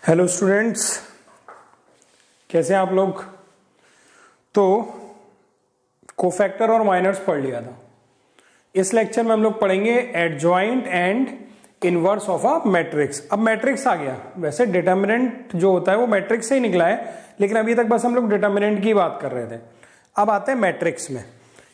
Hello students, कैसे हैं आप लोग। तो कोफैक्टर और माइनर्स पढ़ लिया था। इस लेक्चर में हम लोग पढ़ेंगे adjoint and inverse of a matrix. अब मैट्रिक्स आ गया। वैसे डिटर्मिनेंट जो होता है वो मैट्रिक्स से ही निकला है, लेकिन अभी तक बस हम लोग डिटर्मिनेंट की बात कर रहे थे। अब आते हैं मैट्रिक्स में।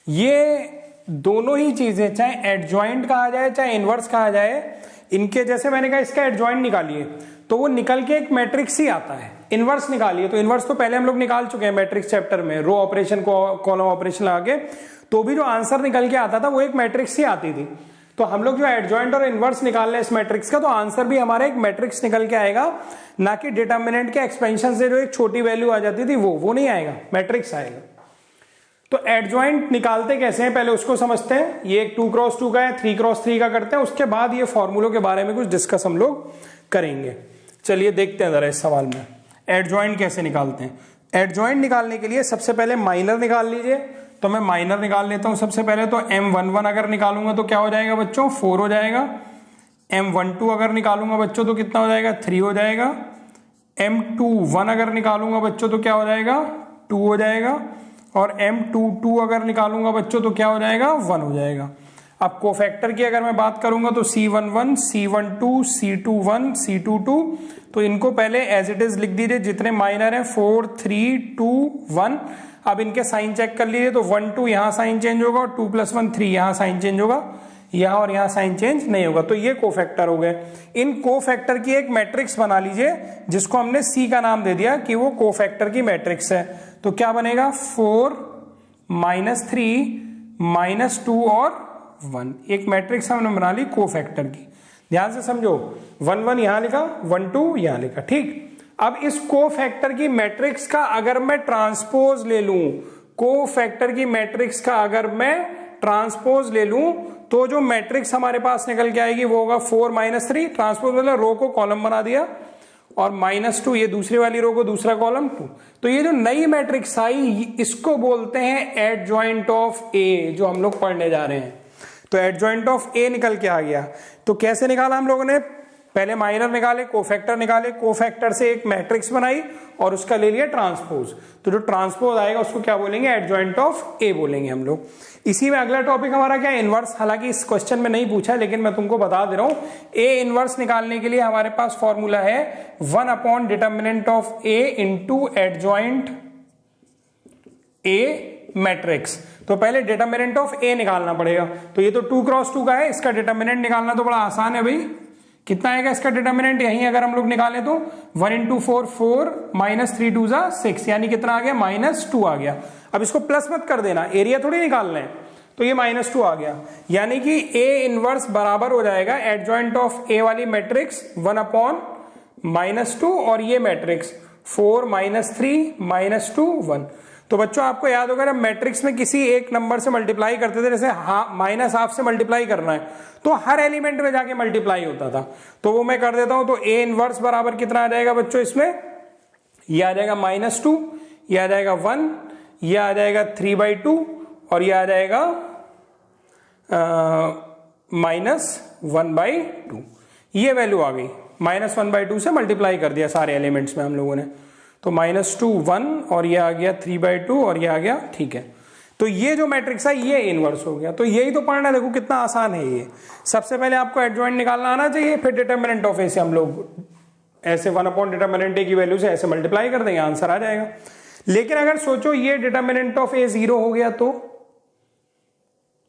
ये दोनों ही चीजें, चाहे एडजॉइंट कहा जाए चाहे इनवर्स कहा जाए, इनके जैसे मैंने कहा इसका एडजॉइंट निकालिए तो वो निकल के एक मैट्रिक्स ही आता है। इनवर्स निकालिए तो इनवर्स तो पहले हम लोग निकाल चुके हैं मैट्रिक्स चैप्टर में, रो ऑपरेशन को कॉलम ऑपरेशन लगा के, तो भी जो आंसर निकल के आता था वो एक मैट्रिक्स ही आती थी। तो हम लोग जो एडजॉइंट और इनवर्स निकाल रहे हैं इस मैट्रिक्स का, तो आंसर भी हमारा एक मैट्रिक्स निकल के आएगा, ना कि डिटर्मिनेंट के एक्सपेंशन से जो एक छोटी वैल्यू आ जाती थी वो नहीं आएगा, मैट्रिक्स आएगा। तो एडजॉइंट निकालते कैसे हैं पहले उसको समझते हैं। ये एक 2x2 का है, 3x3 का करते हैं, उसके बाद ये फॉर्मूलों के बारे में कुछ डिस्कस हम लोग करेंगे। चलिए देखते हैं जरा इस सवाल में एडजॉइंट कैसे निकालते हैं। एडजॉइंट निकालने के लिए सबसे पहले माइनर निकाल लीजिए। तो मैं माइनर निकाल लेता हूं सबसे पहले। तो M11 अगर निकालूंगा तो क्या हो जाएगा बच्चों, 4 हो जाएगा। M12 अगर निकालूंगा बच्चों तो कितना हो जाएगा, 3 हो जाएगा। M21 अगर निकालूंगा बच्चों तो क्या हो जाएगा, 2 हो जाएगा। और M22 अगर निकालूंगा बच्चों तो क्या हो जाएगा, 1 हो जाएगा। अब कोफैक्टर की अगर मैं बात करूंगा तो C11, C12, C21, C22, तो इनको पहले एज इट इज लिख दीजिए जितने माइनर हैं, 4, 3, 2, 1। अब इनके साइन चेक कर लीजिए तो 1, 2 यहां साइन चेंज होगा और 2 + 1 3 यहां साइन चेंज होगा, यहां और यहां साइन चेंज नहीं होगा। तो ये कोफैक्टर हो गए। इन कोफैक्टर की एक मैट्रिक्स बना लीजिए जिसको हमने C का नाम दे दिया कि वो कोफैक्टर की मैट्रिक्स है। तो क्या बनेगा, 4, -3, -2 और 1। एक मैट्रिक्स हमने बना ली कोफैक्टर की। ध्यान से समझो, 1, 1 यहां लिखा, 1, 2 यहां लिखा, ठीक। अब इस कोफैक्टर की मैट्रिक्स का अगर मैं ट्रांसपोज ले लूं, कोफैक्टर की मैट्रिक्स का अगर मैं ट्रांसपोज ले लूं तो जो मैट्रिक्स हमारे पास निकल के आएगी वो होगा 4 -3। ट्रांसपोज मतलब रो को कॉलम बना दिया और -2 ये दूसरी वाली रो को दूसरा कॉलम 2। तो ये जो नई मैट्रिक्स आई इसको बोलते हैं एडजॉइंट ऑफ ए, जो हम लोग पढ़ने जा रहे हैं। तो एडजॉइंट ऑफ ए निकल के आ गया। तो कैसे निकाला हम लोगों ने, पहले माइनर निकाले, कोफैक्टर निकाले, कोफैक्टर से एक मैट्रिक्स बनाई और उसका ले लिया ट्रांसपोज। तो जो ट्रांसपोज आएगा उसको क्या बोलेंगे, एडजॉइंट ऑफ ए बोलेंगे हम लोग। इसी में अगला टॉपिक हमारा क्या है, इनवर्स। हालांकि इस क्वेश्चन में नहीं पूछा लेकिन मैं तुमको बता दे रहा हूं, ए इनवर्स निकालने के लिए हमारे पास फॉर्मूला है 1 determinant of A into adjoint A matrix. तो पहले डिटर्मिनेंट ऑफ ए निकालना पड़ेगा। तो ये तो 2x2 का है, इसका डिटर्मिनेंट निकालना तो बड़ा आसान है भाई। कितना आएगा इसका डिटर्मिनेंट, यहीं अगर हम लोग निकाले तो 1 × 4 4 -3 2 6, यानी कितना आ गया, -2 आ गया। अब इसको प्लस मत कर देना, एरिया थोड़ी निकालना है। तो ये -2 आ गया, यानी कि ए इनवर्स बराबर हो जाएगा एडजॉइंट ऑफ ए वाली मैट्रिक्स 1/-2 और ये मैट्रिक्स 4 -3 -2 1। तो बच्चों आपको याद होगा जब मैट्रिक्स में किसी एक नंबर से मल्टीप्लाई करते थे, जैसे -½ से मल्टीप्लाई करना है तो हर एलिमेंट में जाके मल्टीप्लाई होता था। तो वो मैं कर देता हूं। तो ए इनवर्स बराबर कितना आ जाएगा बच्चों, इसमें ये आ जाएगा -2, ये आ जाएगा 1, ये आ जाएगा 3/2 और ये आ जाएगा -1/2। ये वैल्यू आ गई, -1/2 से मल्टीप्लाई कर दिया सारे एलिमेंट्स में हम लोगों ने। तो -2 1 और ये आ गया 3/2 और ये आ गया, ठीक है। तो ये जो मैट्रिक्स है ये इनवर्स हो गया। तो यही तो पढ़ना, देखो कितना आसान है ये। सबसे पहले आपको एडजॉइंट निकालना आना चाहिए, फिर डिटर्मिनेंट ऑफ ए से हम लोग ऐसे 1 डिटर्मिनेंट ए की वैल्यू से ऐसे मल्टीप्लाई कर देंगे, आंसर आ जाएगा। लेकिन अगर सोचो ये डिटर्मिनेंट ऑफ ए 0 हो गया तो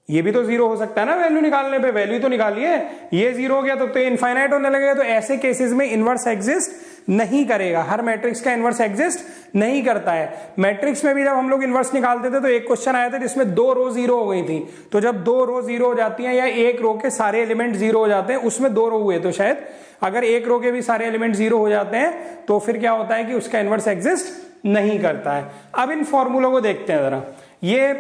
ये भी तो 0 हो सकता है ना वैल्यू निकालने पे, वैल्यू तो निकालिए। ये 0 हो गया तो इनफाइनाइट होने लगेगा। तो ऐसे केसेस में इनवर्स एग्जिस्ट नहीं करेगा, हर मैट्रिक्स का इनवर्स एग्जिस्ट नहीं करता है। मैट्रिक्स में भी जब हम लोग इनवर्स निकालते थे तो एक क्वेश्चन आया था जिसमें 2 रो 0 हो गई थी। तो जब 2 रो 0 हो जाती हैं या एक रो के सारे एलिमेंट 0 हो जाते हैं, उसमें 2 रो हुए तो शायद, अगर एक रो के भी सारे एलिमेंट 0 हो जाते हैं तो फिर क्या होता है कि उसका इनवर्स एग्जिस्ट नहीं करता है। अब इन फॉर्मूलों को देखते हैं जरा। ये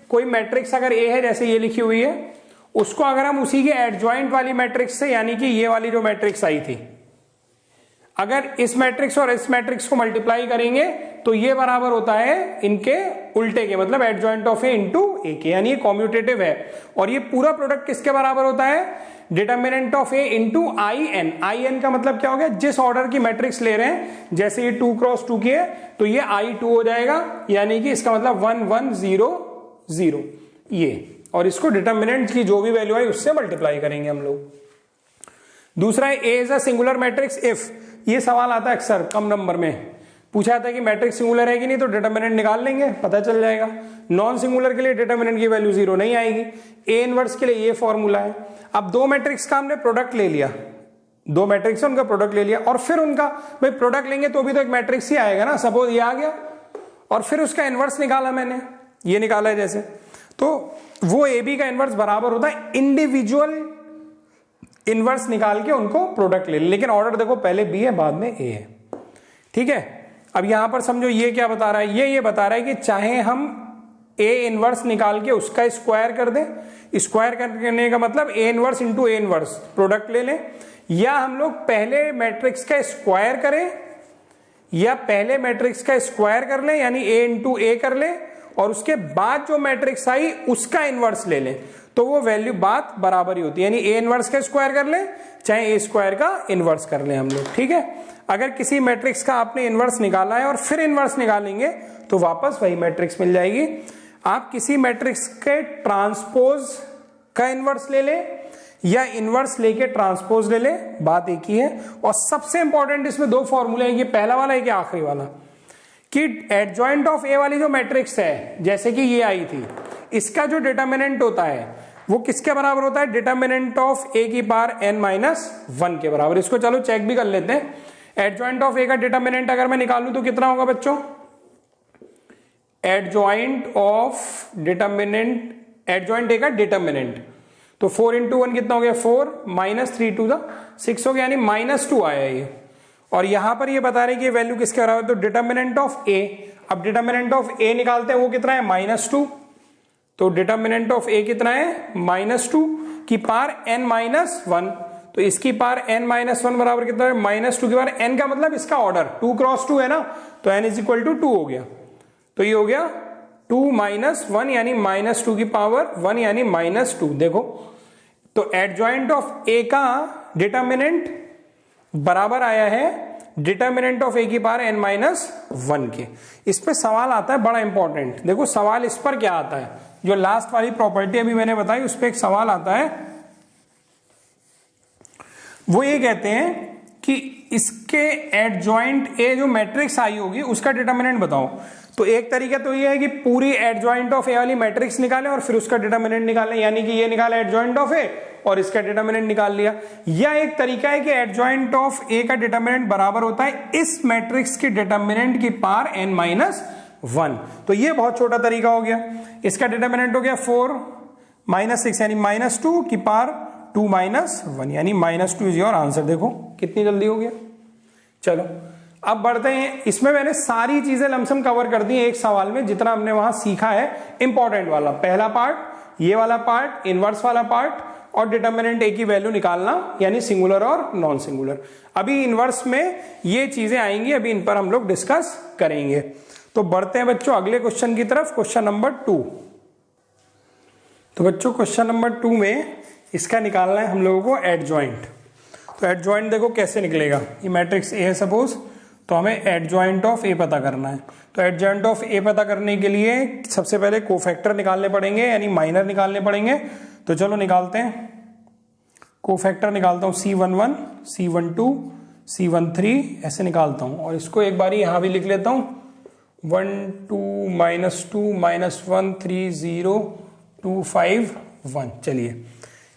कोई मैट्रिक्स अगर ए है जैसे ये लिखी हुई है, उसको अगर हम उसी के एडजॉइंट वाली मैट्रिक्स से, यानी कि ये वाली जो मैट्रिक्स आई थी, अगर इस मैट्रिक्स और इस मैट्रिक्स को मल्टीप्लाई करेंगे तो ये बराबर होता है इनके उल्टे के, मतलब एडजॉइंट ऑफ ए इंटू ए के, यानी ये कॉम्यूटेटिव है। और ये पूरा प्रोडक्ट किसके बराबर होता है, determinant of A into I N. I N का मतलब क्या हो गया, जिस ऑर्डर की मैट्रिक्स ले रहे हैं, जैसे ये 2 क्रॉस 2 की है तो ये I2 हो जाएगा, यानी कि इसका मतलब 1 1 0 0 ये, और इसको डिटर्मिनेंट की जो भी वैल्यू है उससे मल्टीप्लाई करेंगे हम लोग। दूसरा है A is a singular matrix if, ये सवाल आता है अक्सर कम नंबर में, पूछा जाता है कि मैट्रिक्स सिंगुलर है कि नहीं, तो डिटर्मिनेंट निकाल लेंगे, पता चल जाएगा। नॉन सिंगुलर के लिए डिटर्मिनेंट की वैल्यू 0 नहीं आएगी। ए इनवर्स के लिए ये फॉर्मूला है। अब दो मैट्रिक्स का हमने प्रोडक्ट ले लिया, दो मैट्रिक्स है उनका प्रोडक्ट ले लिया, और फिर उनका भाई प्रोडक्ट लेंगे तो भी तो एक मैट्रिक्स ही आएगा ना, सपोज ये आ गया, और फिर उसका इनवर्स निकाला मैंने, ये निकाला है जैसे, तो वो ए बी का इनवर्स बराबर होता है इंडिविजुअल इनवर्स निकाल के उनको प्रोडक्ट ले, लेकिन ऑर्डर देखो पहले बी है बाद में ए है, ठीक है। अब यहां पर समझो ये क्या बता रहा है, ये बता रहा है कि चाहे हम ए इनवर्स निकाल के उसका स्क्वायर कर दें, स्क्वायर करने का मतलब A inverse into A inverse product ले लें, या हम लोग पहले मैट्रिक्स का स्क्वायर करें, या पहले मैट्रिक्स का स्क्वायर कर लें यानी ए इंटू ए कर लें, और उसके बाद जो मैट्रिक्स आई उसका इनवर्स ले लें, तो वो वैल्यू बात बराबर ही होती है, यानी ए इनवर्स का स्क्वायर कर लें चाहे ए स्क्वायर का इनवर्स कर लें हम लोग, ठीक है। अगर किसी मैट्रिक्स का आपने इनवर्स निकाला है और फिर इनवर्स निकालेंगे तो वापस वही मैट्रिक्स मिल जाएगी। आप किसी मैट्रिक्स के ट्रांसपोज का इनवर्स ले लें या इनवर्स लेके ट्रांसपोज ले लें, बात एक ही है। और सबसे इंपॉर्टेंट इसमें दो फॉर्मूले हैं, ये पहला वाला है कि आखिरी वाला, कि एडजॉइंट ऑफ ए वाली जो मैट्रिक्स है, जैसे कि ये आई थी, इसका जो डिटर्मिनेंट होता है वो किसके बराबर होता है, डिटर्मिनेंट ऑफ ए की पावर n माइनस 1 के बराबर। इसको चलो चेक भी कर लेते हैं। एडजॉइंट ऑफ ए का डिटर्मिनेंट अगर मैं निकालूं तो कितना होगा बच्चों, adjoint of determinant, adjoint A का डिटर्मिनेंट, तो 4 इंटू 1 कितना हो गया 4, माइनस 3 टू 6 हो गया, यानी -2 आया ये। और यहां पर ये बता रहे कि वैल्यू किसके बराबर, तो डिटर्मिनेंट ऑफ ए। अब डिटर्मिनेंट ऑफ ए निकालते हैं, वो कितना है -2, तो डिटर्मिनेंट ऑफ ए कितना है -2 की पावर n माइनस 1, तो इसकी पावर n माइनस 1 बराबर कितना है -2 की पावर n, का मतलब इसका ऑर्डर 2 क्रॉस 2 है ना, तो n इज इक्वल टू 2 हो गया, तो ये हो गया 2 माइनस 1 यानी -2 की पावर 1 यानी -2। देखो तो एडजॉइंट ऑफ ए का डिटर्मिनेंट बराबर आया है डिटर्मिनेंट ऑफ ए की पावर n माइनस 1 के। इस पे सवाल आता है बड़ा इंपॉर्टेंट, देखो सवाल इस पर क्या आता है, जो लास्ट वाली प्रॉपर्टी अभी मैंने बताई उस पर एक सवाल आता है, वो ये कहते हैं कि इसके एडजॉइंट ए जो मैट्रिक्स आई होगी उसका डिटर्मिनेंट बताओ। तो एक तरीका तो ये है कि पूरी एडजॉइंट ऑफ ए वाली मैट्रिक्स निकालें और फिर उसका डिटर्मिनेंट निकालें, यानी कि ये निकाला एडजॉइंट ऑफ ए और इसका डिटर्मिनेंट निकाल लिया। या एक तरीका है कि एडजॉइंट ऑफ ए का डिटर्मिनेंट बराबर होता है इस मैट्रिक्स की डिटर्मिनेंट की पावर n माइनस 1, तो ये बहुत छोटा तरीका हो गया। इसका डिटर्मिनेंट हो गया 4 माइनस 6 यानी -2 की पावर 2 माइनस 1 यानी -2 इज योर आंसर। देखो कितनी जल्दी हो गया। चलो अब बढ़ते हैं, इसमें मैंने सारी चीजें लमसम कवर कर दी एक सवाल में, जितना हमने वहां सीखा है इंपॉर्टेंट वाला, पहला पार्ट, ये वाला पार्ट, इनवर्स वाला पार्ट, और डिटर्मिनेंट ए की वैल्यू निकालना यानी सिंगुलर और नॉन सिंगुलर। अभी इनवर्स में ये चीजें आएंगी, अभी इन पर हम लोग डिस्कस करेंगे। तो बढ़ते हैं बच्चों अगले क्वेश्चन की तरफ, क्वेश्चन नंबर 2। तो बच्चों क्वेश्चन नंबर 2 में इसका निकालना है हम लोगों को एडजॉइंट। तो एडजॉइंट देखो कैसे निकलेगा, ये मैट्रिक्स ए है सपोज, तो हमें एडजॉइंट ऑफ ए पता करना है। तो एडजॉइंट ऑफ ए पता करने के लिए सबसे पहले कोफैक्टर निकालने पड़ेंगे यानी माइनर निकालने पड़ेंगे। तो चलो निकालते हैं, कोफैक्टर निकालता हूं C11, C12, C13 ऐसे निकालता हूं, और इसको एक बारी यहां भी लिख लेता हूं 1 2 -2 -1 3 0 2 5 1। चलिए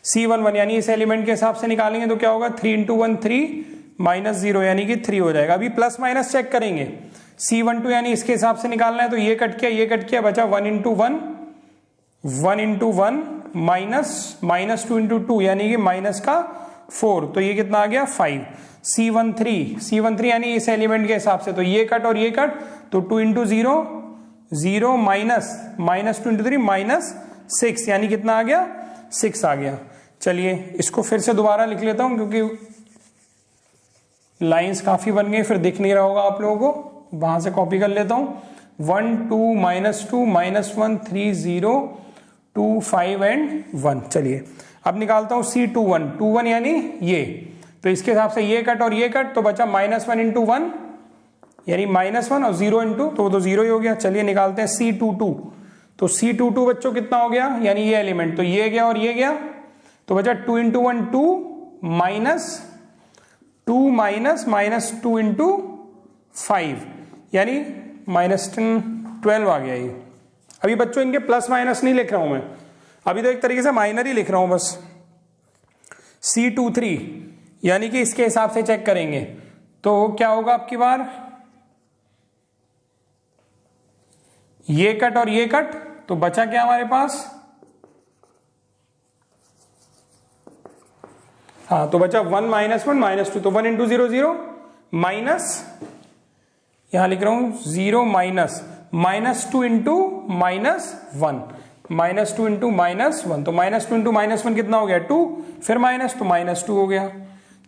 C11 यानी इस एलिमेंट के हिसाब से निकालेंगे तो क्या होगा 3 इंटू 1 3 -0 यानी कि 3 हो जाएगा। अभी प्लस माइनस चेक करेंगे, C12 यानी इसके हिसाब से निकालना है, तो ये कट किया, ये कट किया, बचा 1 इंटू 1 1 इंटू 1 -2 इंटू 2 यानी कि माइनस का 4, तो ये कितना आ गया 5। C13 यानी इस एलिमेंट के हिसाब से, तो ये कट और ये कट, तो 2 इंटू 0 0 -2 इंटू 3 -6 यानी कितना आ गया 6 आ गया। चलिए इसको फिर से दोबारा लिख लेता हूं क्योंकि लाइंस काफी बन गई, फिर दिख नहीं रहा होगा आप लोगों को, वहां से कॉपी कर लेता हूं। 1 2 -2 -1 3 0 2 5 एंड 1। चलिए अब निकालता हूं C21, 21 यानी ये, तो इसके हिसाब से ये कट और ये कट, तो बचा -1 इंटू 1 यानी -1 और 0 इंटू, तो वो तो 0 ही हो गया। चलिए निकालते हैं C22, तो C22 बच्चों कितना हो गया, यानी ये एलिमेंट, तो ये गया और ये गया, तो बचा 2 इंटू 1 2 -2 इंटू 5 यानी -10 12 आ गया ये। अभी बच्चों इनके प्लस माइनस नहीं लिख रहा हूं मैं, अभी तो एक तरीके से माइनर ही लिख रहा हूं बस। C23 यानी कि इसके हिसाब से चेक करेंगे तो क्या होगा आपकी बार, ये कट और ये कट, तो बचा क्या हमारे पास, हाँ तो बचा 1 -1 -2, तो 1 इंटू 0 0 माइनस, यहां लिख रहा हूं 0 -2 इंटू -1, -2 इंटू -1, तो -2 इंटू -1 कितना हो गया 2, फिर माइनस, तो -2 हो गया।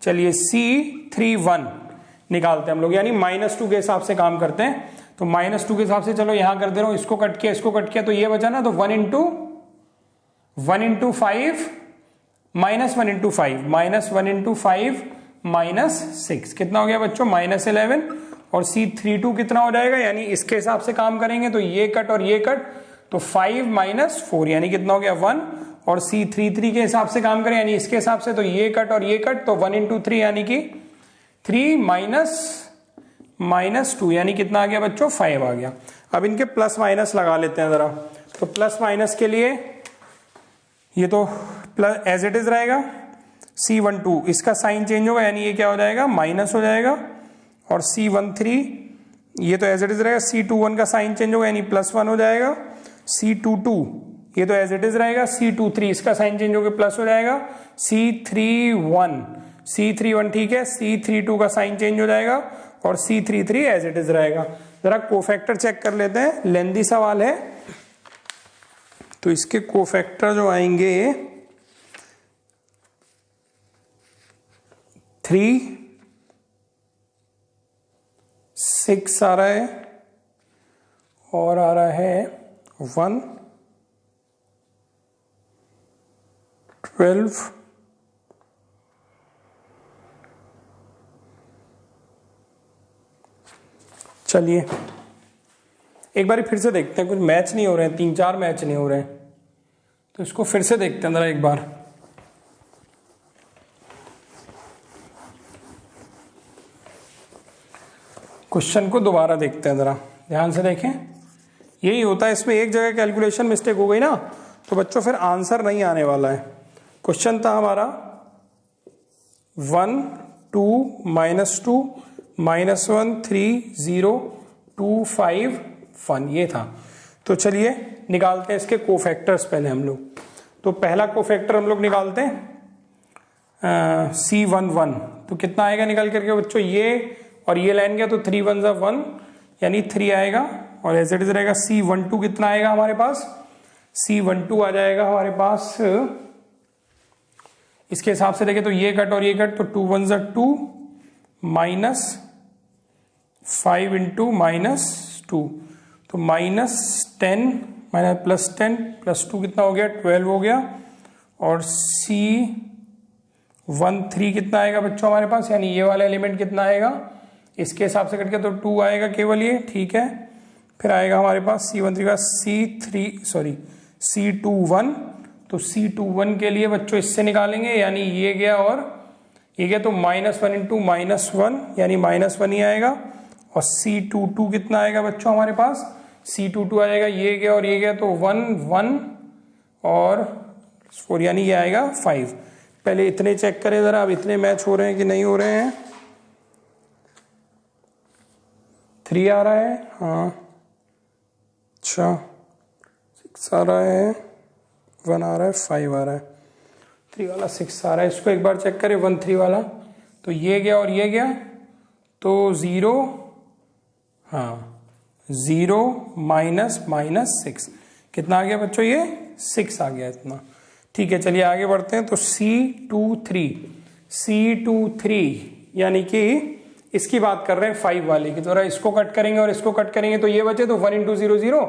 चलिए C31 निकालते हैं हम लोग, यानी -2 के हिसाब से काम करते हैं, तो -2 के हिसाब से चलो यहां कर दे रहा हूं, इसको कट किया इसको कट किया, तो ये बचा ना, तो 1 इंटू 5 -1 इंटू 5 -6 कितना हो गया बच्चों, -11, और C32 कितना हो जाएगा, यानी इसके हिसाब से काम करेंगे तो ये कट और ये कट, तो 5 - 4 यानी कितना हो गया 1, और C33 के हिसाब से काम करें यानी इसके हिसाब से, तो ये कट और ये कट, तो 1 इंटू 3 यानी कि 3 -2 यानी कितना आ गया बच्चों 5 आ गया। अब इनके प्लस माइनस लगा लेते हैं जरा, तो प्लस माइनस के लिए ये तो प्लस एज इट इज रहेगा, C12 इसका साइन चेंज होगा यानी ये क्या हो जाएगा माइनस हो जाएगा, और C13 ये तो एज इट इज रहेगा, C21 का साइन चेंज होगा यानी +1 हो जाएगा, C22 ये तो एज इट इज रहेगा, C23 इसका साइन चेंज होकर प्लस हो जाएगा, C31 ठीक है, C32 का साइन चेंज हो जाएगा, और C33 एज इट इज रहेगा। जरा कोफैक्टर चेक कर लेते हैं, लेंदी सवाल है तो इसके कोफैक्टर जो आएंगे 3 6 आ रहा है, और आ रहा है 1 12 चलिए एक बार फिर से देखते हैं, कुछ मैच नहीं हो रहे हैं, 3-4 मैच नहीं हो रहे हैं, तो इसको फिर से देखते हैं जरा एक बार। क्वेश्चन को दोबारा देखते हैं जरा, ध्यान से देखें। यही होता है इसमें, एक जगह कैलकुलेशन मिस्टेक हो गई ना तो बच्चों फिर आंसर नहीं आने वाला है। क्वेश्चन था हमारा 1 2 -2 -1 3 0 2 5 1 ये था। तो चलिए निकालते हैं इसके कोफैक्टर्स पहले हम लोग। तो पहला कोफैक्टर हम लोग निकालते हैं C11, तो कितना आएगा निकाल करके बच्चों, ये और ये लाइन गया तो 3 1 1 यानी 3 आएगा, और एज इट इज रहेगा। C12 कितना आएगा हमारे पास, C12 आ जाएगा हमारे पास, इसके हिसाब से देखें तो ये कट और ये कट, तो 2 1 2 -5 इंटू -2, तो -10 +10 +2 कितना हो गया 12 हो गया, और C13 कितना आएगा बच्चों हमारे पास, यानी ये वाला एलिमेंट कितना आएगा, इसके हिसाब से कट के तो 2 आएगा केवल ये, ठीक है। फिर आएगा हमारे पास C13 का C21, तो C21 के लिए बच्चों इससे निकालेंगे, यानी ये गया और ये गया, तो -1 इंटू -1 यानी -1 ही आएगा, और C22 कितना आएगा बच्चों हमारे पास, C22 आएगा, ये गया और ये गया, तो 1 1 और 4 यानी ये आएगा 5। पहले इतने चेक करें जरा, अब इतने मैच हो रहे हैं कि नहीं हो रहे हैं। 3 आ रहा है, हाँ अच्छा, 6 आ रहा है, 1 आ रहा है, 5 आ रहा है, 3 वाला 6 आ रहा है। इसको एक बार चेक करें 1 3 वाला, तो ये गया और ये गया, तो 0 हाँ 0 -6 कितना आ गया बच्चों, ये 6 आ गया इतना, ठीक है। चलिए आगे बढ़ते हैं। तो C23 यानी कि इसकी बात कर रहे हैं 5 वाले की, तो इसको कट करेंगे और इसको कट करेंगे, तो ये बचे, तो 1 इंटू 0 0,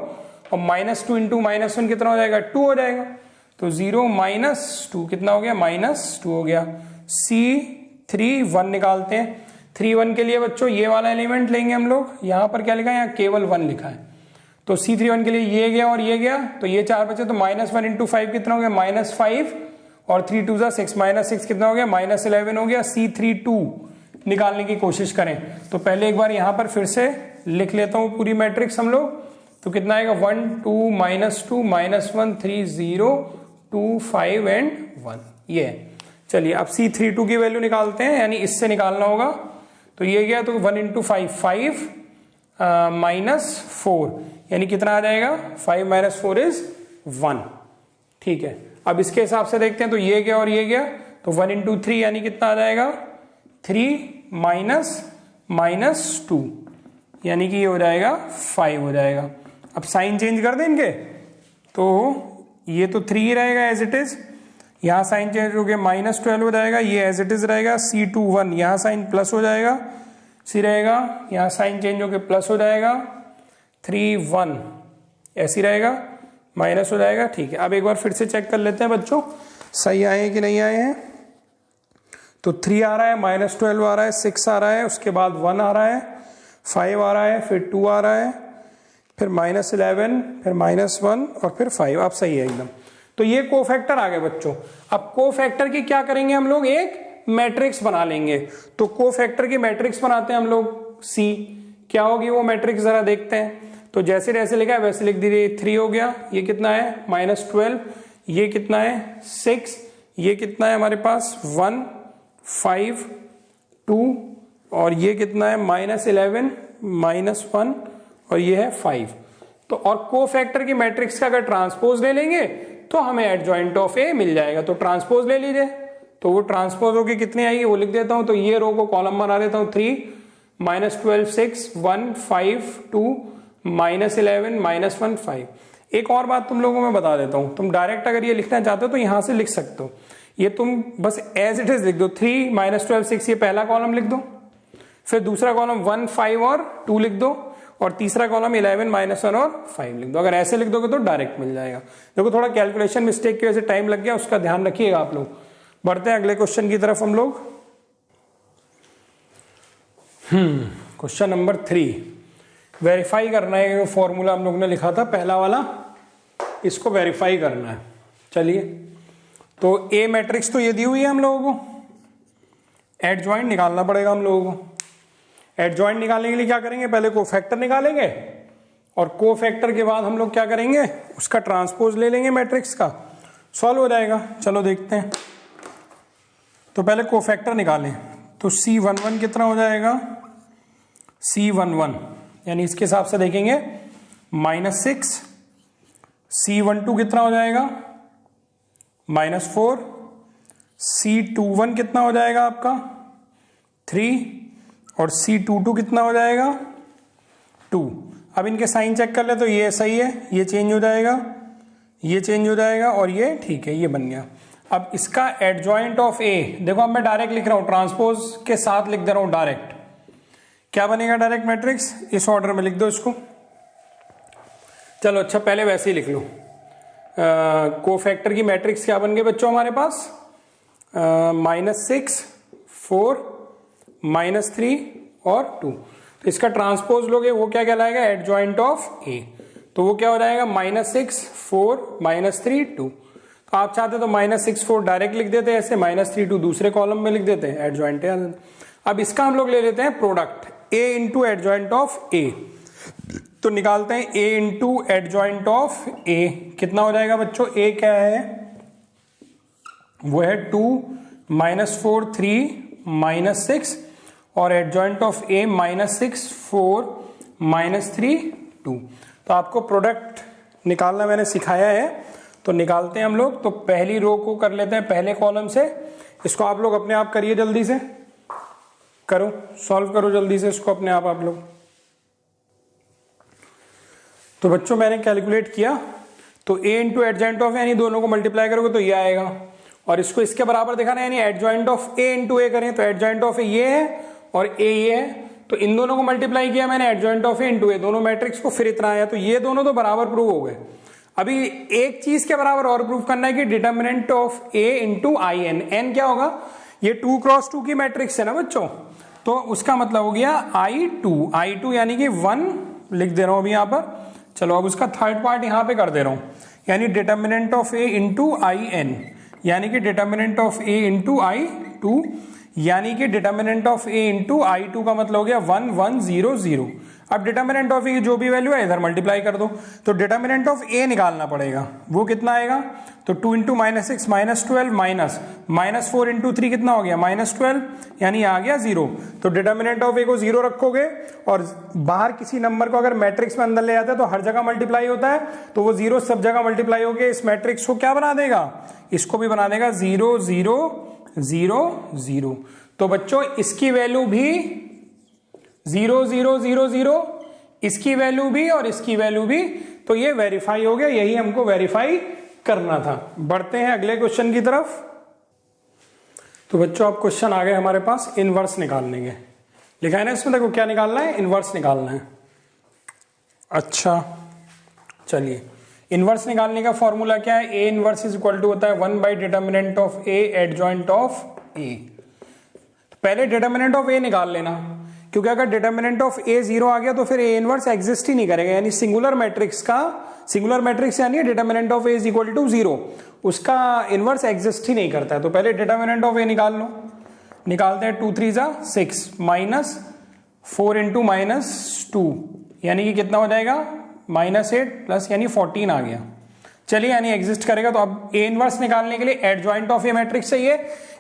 और -2 इंटू -1 कितना हो जाएगा 2 हो जाएगा, तो 0 -2 कितना हो गया, -2 हो गया। C3 1 निकालते हैं। 3 1 के लिए बच्चों ये वाला एलिमेंट लेंगे हम लोग। यहां पर क्या लिखा है, यहाँ केवल 1 लिखा है, तो C3 1 के लिए ये गया और ये गया, तो ये 4 बचे, तो -1 × 5 कितना हो गया, -5 और 3 2 6, -6 कितना हो गया, -11 हो गया। C3 2 निकालने की कोशिश करें तो पहले एक बार यहां पर फिर से लिख लेता हूं पूरी मैट्रिक्स हम लोग। तो कितना आएगा, 1 2 -2 -1 3 0 2 5 एंड 1, ये है। चलिए अब C32 की वैल्यू निकालते हैं, यानी इससे निकालना होगा। तो ये गया, तो 1 × 5 5 -4 यानी कितना आ जाएगा, 5 - 4 इज 1। ठीक है, अब इसके हिसाब से देखते हैं, तो ये गया और ये गया, तो 1 × 3 यानी कितना आ जाएगा, 3 -2 यानी कि ये हो जाएगा 5 हो जाएगा। अब साइन चेंज कर दें इनके, तो ये तो 3 ही रहेगा एज इट इज, यहां साइन चेंज हो गया, -12 हो जाएगा, ये एज इट इज रहेगा। C2 1 यहां साइन प्लस हो जाएगा, C रहेगा, यहां साइन चेंज होकर प्लस हो जाएगा। 3 1 ऐसी रहेगा, माइनस हो जाएगा। ठीक है, अब एक बार फिर से चेक कर लेते हैं बच्चों, सही आए हैं कि नहीं आए हैं। तो 3 आ रहा है, -12 आ रहा है, 6 आ रहा है, उसके बाद 1 आ रहा है, 5 आ रहा है, फिर 2 आ रहा है, फिर -11, फिर -1 और फिर 5। अब सही है एकदम। तो ये कोफैक्टर आ गए बच्चों। अब कोफैक्टर की क्या करेंगे हम लोग, एक मैट्रिक्स बना लेंगे। तो कोफैक्टर की मैट्रिक्स बनाते हैं हम लोग। C क्या होगी वो मैट्रिक्स, जरा देखते हैं। तो जैसे जैसे लिखा है वैसे लिख दीजिए। 3 हो गया, ये कितना है, -12, ये कितना है 6, ये कितना है हमारे पास 1 5 2 और ये कितना है -11 -1 और ये है 5। तो और कोफैक्टर की मैट्रिक्स का अगर ट्रांसपोज ले लेंगे तो हमें एडजॉइंट ऑफ ए मिल जाएगा। तो ट्रांसपोज ले लीजिए, तो वो ट्रांसपोज होके कितनी आएगी वो लिख देता हूं। तो ये रो को कॉलम बना देता हूं, 3 -12 6 1 5 2 -11 -1 5। एक और बात तुम लोगों में बता देता हूं, तुम डायरेक्ट अगर ये लिखना चाहते हो तो यहां से लिख सकते हो। ये तुम बस एज इट इज लिख दो, 3 -12 6 ये पहला कॉलम लिख दो, फिर दूसरा कॉलम 1 5 और 2 लिख दो, और तीसरा कॉलम 11 -1 और 5 लिख दो। अगर ऐसे लिख दोगे तो डायरेक्ट मिल जाएगा। देखो थोड़ा कैलकुलेशन मिस्टेक की वजह से टाइम लग गया, उसका ध्यान रखिएगा आप लोग। बढ़ते हैं अगले क्वेश्चन की तरफ हम लोग। क्वेश्चन नंबर 3, वेरीफाई करना है। जो फॉर्मूला हम लोग ने लिखा था पहला वाला, इसको वेरीफाई करना है। चलिए, तो ए मैट्रिक्स तो ये दी हुई है हम लोगों को, एडजॉइंट निकालना पड़ेगा हम लोगों को। एडजॉइंट निकालने के लिए क्या करेंगे, पहले कोफैक्टर निकालेंगे और कोफैक्टर के बाद हम लोग क्या करेंगे, उसका ट्रांसपोज ले लेंगे मैट्रिक्स का, सॉल्व हो जाएगा। चलो देखते हैं। तो पहले कोफैक्टर निकालें, तो C11 कितना हो जाएगा, C11 यानी इसके हिसाब से देखेंगे -6, C12 कितना हो जाएगा -4, C21 कितना हो जाएगा आपका 3 और C22 कितना हो जाएगा 2। अब इनके साइन चेक कर ले, तो ये सही है, ये चेंज हो जाएगा, ये चेंज हो जाएगा और ये ठीक है, ये बन गया। अब इसका एडजॉइंट ऑफ ए, देखो अब मैं डायरेक्ट लिख रहा हूं, ट्रांसपोज के साथ लिख दे रहा हूं डायरेक्ट। क्या बनेगा डायरेक्ट मैट्रिक्स, इस ऑर्डर में लिख दो इसको। चलो अच्छा, पहले वैसे ही लिख लो। कोफैक्टर की मैट्रिक्स क्या बन गए बच्चों हमारे पास, -6 4 -3 और 2। तो इसका ट्रांसपोज लोगे वो क्या कहलाएगा, एडजॉइंट ऑफ ए। तो वो क्या हो जाएगा, -6 4 -3 2। तो आप चाहते तो -6 4 डायरेक्ट लिख देते, ऐसे -3 2 दूसरे कॉलम में लिख देते, एडजॉइंट ए। अब इसका हम लोग ले लेते हैं product, A into adjoint of A. तो निकालते हैं A into adjoint of A. कितना हो जाएगा बच्चों, ए क्या है, वो है 2 -4 3 -6 और एडजॉइंट ऑफ ए -6 4 -3 2। तो आपको प्रोडक्ट निकालना मैंने सिखाया है, तो निकालते हैं हम लोग। तो पहली रो को कर लेते हैं पहले कॉलम से। इसको आप लोग अपने आप करिए, जल्दी से करो, सॉल्व करो जल्दी से इसको अपने आप लोग। तो बच्चों मैंने कैलकुलेट किया, तो ए इंटू एडजॉइंट ऑफ, यानी दोनों को मल्टीप्लाई करोगे तो ये आएगा, और इसको इसके बराबर दिखाना है, यानी एडजॉइंट ऑफ ए इंटू ए करें तो एडजॉइंट ऑफ ए ये है और ए ये है, तो इन दोनों को मल्टीप्लाई किया मैंने, एडजॉइंट ऑफ ए इंटू ए, दोनों मैट्रिक्स को, फिर इतना आया। तो ये दोनों तो बराबर प्रूव हो गए। अभी एक चीज के बराबर और प्रूफ करना है कि determinant of A into I N, N क्या होगा, ये 2 क्रॉस 2 की मैट्रिक्स है ना बच्चों, तो उसका मतलब हो गया I2 यानी कि 1 लिख दे रहा हूं अभी यहां पर। चलो अब उसका थर्ड पार्ट यहां पे कर दे रहा हूं, यानी determinant of A into I N, यानी कि determinant of A into I2, यानी कि determinant of A into I2 का मतलब हो गया 1 1 0 0। अब डिटर्मिनेंट ऑफ ए जो भी वैल्यू है इधर मल्टीप्लाई कर दो, तो डिटर्मिनेंट ऑफ ए निकालना पड़ेगा, वो कितना आएगा, तो 2 इंटू -6 -12 माइनस 4 इंटू 3 कितना हो गया -12, यानी आ गया 0। तो डिटर्मिनेंट ऑफ ए को 0 रखोगे और बाहर किसी नंबर को अगर मैट्रिक्स में अंदर ले जाते हैं तो हर जगह मल्टीप्लाई होता है, तो वो 0 सब जगह मल्टीप्लाई होकर इस मैट्रिक्स को क्या बना देगा, इसको भी बना देगा 0 0 0 0। तो बच्चों इसकी वैल्यू भी 0 0 0 0, इसकी वैल्यू भी और इसकी वैल्यू भी, तो ये वेरीफाई हो गया, यही हमको वेरीफाई करना था। बढ़ते हैं अगले क्वेश्चन की तरफ। तो बच्चों अब क्वेश्चन आ गए हमारे पास इनवर्स निकालने के, लिखा है ना इसमें, देखो क्या निकालना है, इनवर्स निकालना है। अच्छा चलिए, इनवर्स निकालने का फॉर्मूला क्या है, A inverse is equal to होता है 1 by determinant of A adjoint of A. पहले डिटर्मिनेंट ऑफ ए निकाल लेना, क्योंकि अगर डिटर्मिनेंट ऑफ ए 0 आ गया तो फिर ए इनवर्स एग्जिस्ट ही नहीं करेगा, यानी सिंगुलर मैट्रिक्स का, सिंगुलर मैट्रिक्स यानी determinant of A is equal to 0, उसका इनवर्स एग्जिस्ट ही नहीं करता है। तो पहले डिटर्मिनेंट ऑफ ए निकाल लो, निकालते हैं 2 3 6 माइनस 4 इंटू -2, यानी कि कितना हो जाएगा -8 प्लस यानी 14 आ गया। चलिए यानी एग्जिस्ट करेगा। तो अब ए इनवर्स निकालने के लिए एडजॉइंट ऑफ ए मैट्रिक्स चाहिए,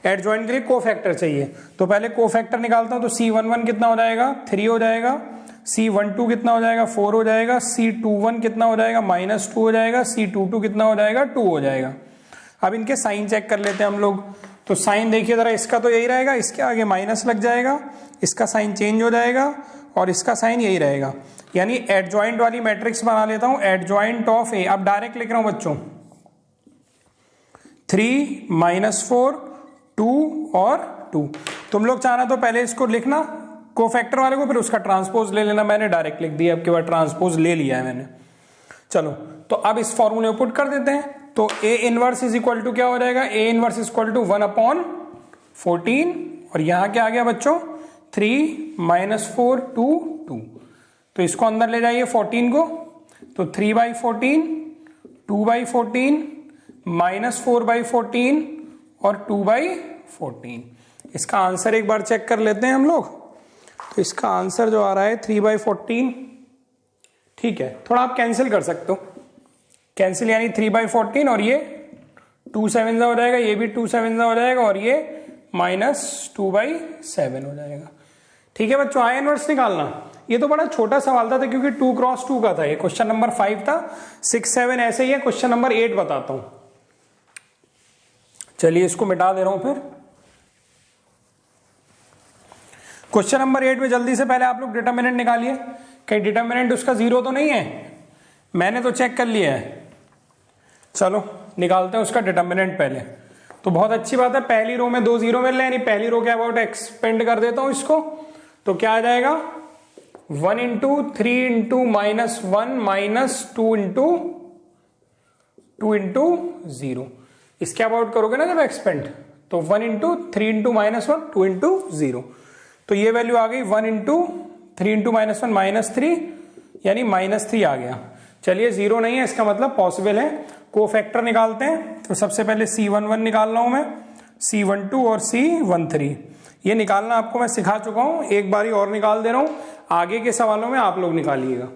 एडजॉइंट के लिए कोफैक्टर चाहिए, तो पहले कोफैक्टर निकालता हूं। तो C11 कितना हो जाएगा 3 हो जाएगा, C12 कितना हो जाएगा 4 हो जाएगा, C21 कितना हो जाएगा -2 हो जाएगा, C22 कितना हो जाएगा 2 हो जाएगा। अब इनके साइन चेक कर लेते हैं हम लोग। तो साइन देखिए जरा, इसका तो यही रहेगा, इसके आगे माइनस लग जाएगा, इसका साइन चेंज हो जाएगा और इसका साइन यही रहेगा, यानी एडजॉइंट वाली मैट्रिक्स बना लेता हूं, एडजॉइंट ऑफ ए। अब डायरेक्ट लिख रहा हूं बच्चों, 3 -4 2 और 2। तुम लोग चाहना तो पहले इसको लिखना कोफैक्टर वाले को, फिर उसका ट्रांसपोज ले लेना, मैंने डायरेक्ट लिख दिया, अब के बाद ट्रांसपोज ले लिया है मैंने। चलो तो अब इस फॉर्मूले को पुट कर देते हैं। तो A inverse is equal to क्या हो जाएगा, A inverse is equal to 1/14, और यहां क्या आ गया बच्चों 3 -4 2 2। तो इसको अंदर ले जाइए 14 को, तो 3/14 2/14 -4/14 और 2/14। इसका आंसर एक बार चेक कर लेते हैं हम लोग। तो इसका आंसर जो आ रहा है 3/14, ठीक है। थोड़ा आप कैंसिल कर सकते हो, कैंसिल यानी 3/14 और ये 2 7 हो जाएगा, ये भी 2 7 हो जाएगा और ये -2/7 हो जाएगा। ठीक है बच्चों, आई इनवर्स निकालना ये तो बड़ा छोटा सवाल था, क्योंकि 2 क्रॉस 2 का था, ये क्वेश्चन नंबर 5 था। 6 7 ऐसे ही है। क्वेश्चन नंबर 8 बताता हूं। चलिए इसको मिटा दे रहा हूं फिर। क्वेश्चन नंबर 8 में जल्दी से पहले आप लोग डिटर्मिनेंट निकालिए, कहीं डिटर्मिनेंट उसका 0 तो नहीं है, मैंने तो चेक कर लिया है। चलो निकालते हैं उसका डिटर्मिनेंट पहले। तो बहुत अच्छी बात है, पहली रो में 2 0 मिल रहे हैं, यानी पहली रो के अबाउट एक्सपेंड कर देता हूं इसको। तो क्या आ जाएगा 1 इंटू 3 इंटू -1 -2 इंटू 0। इसके अबाउट करोगे ना जब एक्सपेंड, तो 1 इंटू 3 इंटू -1 2 इंटू 0। तो ये वैल्यू आ गई 1 इंटू 3 इंटू -1 -3, यानी -3 आ गया। चलिए 0 नहीं है, इसका मतलब पॉसिबल है। कोफैक्टर निकालते हैं। तो सबसे पहले C11 निकाल रहा हूं मैं, C12 और C13 ये निकालना आपको मैं सिखा चुका हूं, एक बारी और निकाल दे रहा हूं, आगे के सवालों में आप लोग निकालिएगा।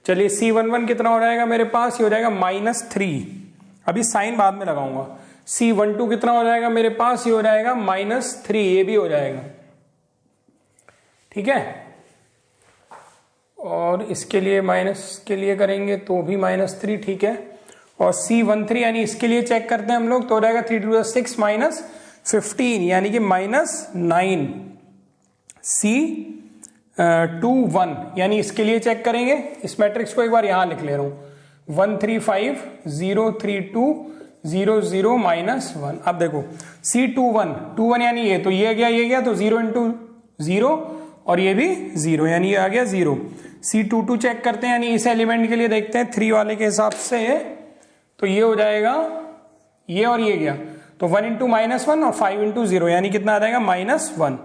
चलिए C11 कितना हो जाएगा मेरे पास, ये हो जाएगा -3, अभी साइन बाद में लगाऊंगा। C12 कितना हो जाएगा मेरे पास, ये हो जाएगा -3, ये भी हो जाएगा, ठीक है। और इसके लिए माइनस के लिए करेंगे तो भी -3, ठीक है। और C13 यानी इसके लिए चेक करते हैं हम लोग, तो हो जाएगा 3 to the 6 -15 यानी कि -9। C21 यानी इसके लिए चेक करेंगे, इस मैट्रिक्स को एक बार यहां लिख ले रहा हूं, 1 3 5 0 3 2 0 0 -1। अब देखो C21 यानी ये, तो ये गया तो 0 इंटू 0 और ये भी 0 यानी ये आ गया 0। C22 चेक करते हैं, यानी इस एलिमेंट के लिए देखते हैं 3 वाले के हिसाब से तो ये हो जाएगा ये और ये गया, तो 1 इंटू -1 और 5 इंटू 0 यानी कितना आ जाएगा -1।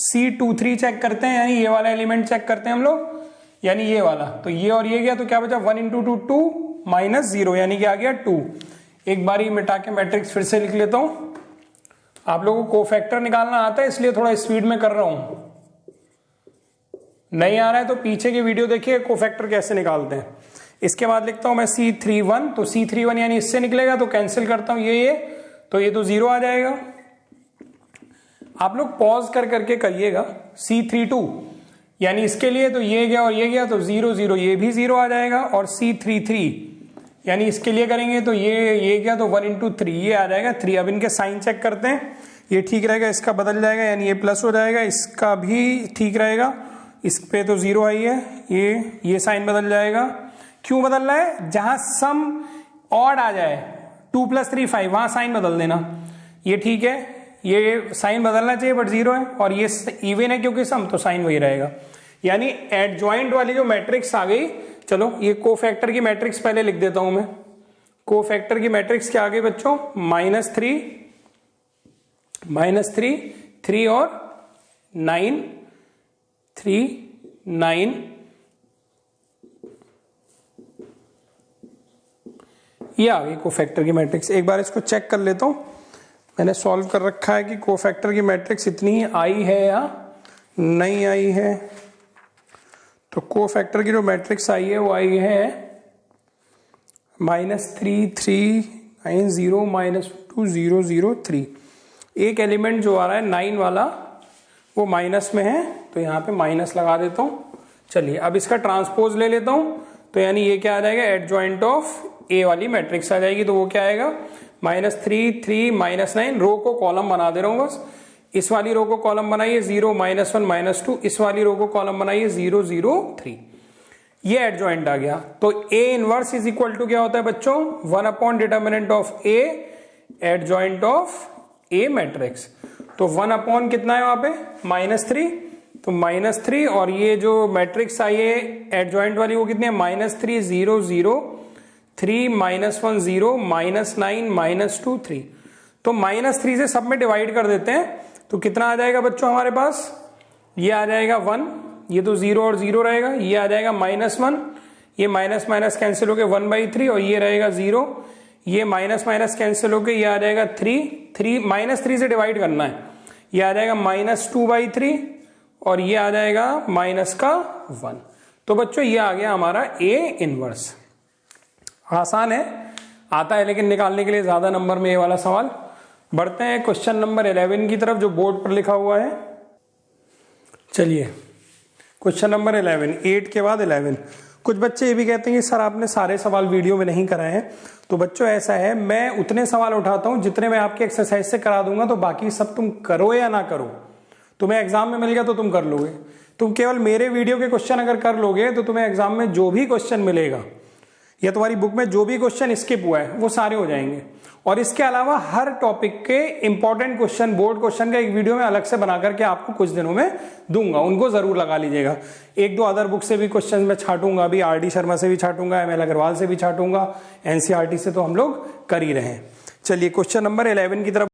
C23 चेक करते हैं, यानी ये वाला एलिमेंट चेक करते हैं हम लोग, यानी ये वाला, तो ये और ये गया, तो क्या बचा 1 इंटू 2 2 -0 यानी कि आ गया 2। एक बारी मिटा के मैट्रिक्स फिर से लिख लेता हूं। आप लोगों को कोफैक्टर निकालना आता है इसलिए थोड़ा स्पीड में कर रहा हूं, नहीं आ रहा है तो पीछे की वीडियो देखिए कोफैक्टर कैसे निकालते हैं। इसके बाद लिखता हूं मैं C31, तो C31 यानी इससे निकलेगा, तो कैंसिल करता हूं ये, तो ये तो 0 आ जाएगा। आप लोग पॉज कर करके करिएगा। C32 यानी इसके लिए तो ये गया और ये गया, तो 0 0 ये भी 0 आ जाएगा, और C33 यानी इसके लिए करेंगे तो ये गया, तो 1 इंटू 3 ये आ जाएगा 3। अब इनके साइन चेक करते हैं, ये ठीक रहेगा, इसका बदल जाएगा यानी ये प्लस हो जाएगा, इसका भी ठीक रहेगा, इस पे तो 0 आई है, ये साइन बदल जाएगा। क्यों बदल रहा है? जहां सम ऑड आ जाए 2 + 3 5 वहां साइन बदल देना, ये ठीक है, ये साइन बदलना चाहिए बट 0 है, और ये इवन है क्योंकि सम, तो साइन वही रहेगा। यानी एडजॉइंट वाली जो मैट्रिक्स आ गई, चलो ये कोफैक्टर की मैट्रिक्स पहले लिख देता हूं मैं। कोफैक्टर की मैट्रिक्स क्या आ गई बच्चों? -3 3 और 9 3 9, ये आ गई कोफैक्टर की मैट्रिक्स। एक बार इसको चेक कर लेता हूं, मैंने सॉल्व कर रखा है कि कोफैक्टर की मैट्रिक्स इतनी आई है या नहीं आई है। तो कोफैक्टर की जो मैट्रिक्स आई है वो आई है -3 3 9 0 -2 0 0 3। एक एलिमेंट जो आ रहा है 9 वाला वो माइनस में है, तो यहाँ पे माइनस लगा देता हूं। चलिए अब इसका ट्रांसपोज ले लेता हूं, तो यानी ये क्या आ जाएगा? एडजॉइंट ऑफ ए वाली मैट्रिक्स आ जाएगी, तो वो क्या आएगा? -3 3 -9, रो को कॉलम बना दे रहा हूं बस। इस वाली रो को कॉलम बनाइए 0 -1 -2, इस वाली रो को कॉलम बनाइए 0 0 3। ये एडजॉइंट आ गया। तो A inverse is equal to क्या होता है बच्चों? 1 determinant of A adjoint of A matrix. तो 1 कितना है वहां पे? -3, तो -3, और ये जो मैट्रिक्स आई है एडजॉइंट वाली वो कितनी है? -3 0 0 3 -1 0 -9 -2 3। तो -3 से सब में डिवाइड कर देते हैं, तो कितना आ जाएगा बच्चों हमारे पास? ये आ जाएगा 1, ये तो 0 और 0 रहेगा, ये आ जाएगा -1, ये माइनस माइनस कैंसिल होके 1/3, और ये रहेगा 0, ये माइनस माइनस कैंसिल होके ये आ जाएगा 3 -3 से डिवाइड करना है, ये आ जाएगा -2/3, और ये आ जाएगा -1। तो बच्चों ये आ गया हमारा ए इनवर्स। आसान है, आता है, लेकिन निकालने के लिए ज्यादा नंबर में ये वाला सवाल। बढ़ते हैं क्वेश्चन नंबर 11 की तरफ जो बोर्ड पर लिखा हुआ है। चलिए क्वेश्चन नंबर 11, 8 के बाद 11। कुछ बच्चे ये भी कहते हैं कि सर आपने सारे सवाल वीडियो में नहीं कराए हैं। तो बच्चों ऐसा है, मैं उतने सवाल उठाता हूं जितने मैं आपके एक्सरसाइज से करा दूंगा, तो बाकी सब तुम करो या ना करो, तुम्हें एग्जाम में मिल गया तो तुम कर लोगे। तुम केवल मेरे वीडियो के क्वेश्चन अगर कर लोगे तो तुम्हें एग्जाम में जो भी क्वेश्चन मिलेगा या तुम्हारी बुक में जो भी क्वेश्चन स्किप हुआ है वो सारे हो जाएंगे। और इसके अलावा हर टॉपिक के इंपॉर्टेंट क्वेश्चन, बोर्ड क्वेश्चन का एक वीडियो में अलग से बना करके आपको कुछ दिनों में दूंगा, उनको जरूर लगा लीजिएगा। 1-2 अदर बुक से भी क्वेश्चन मैं छाटूंगा, अभी RD शर्मा से भी छाटूंगा, ML अग्रवाल से भी छाटूंगा, NCERT से तो हम लोग कर ही रहे हैं। चलिए क्वेश्चन नंबर 11 की तरफ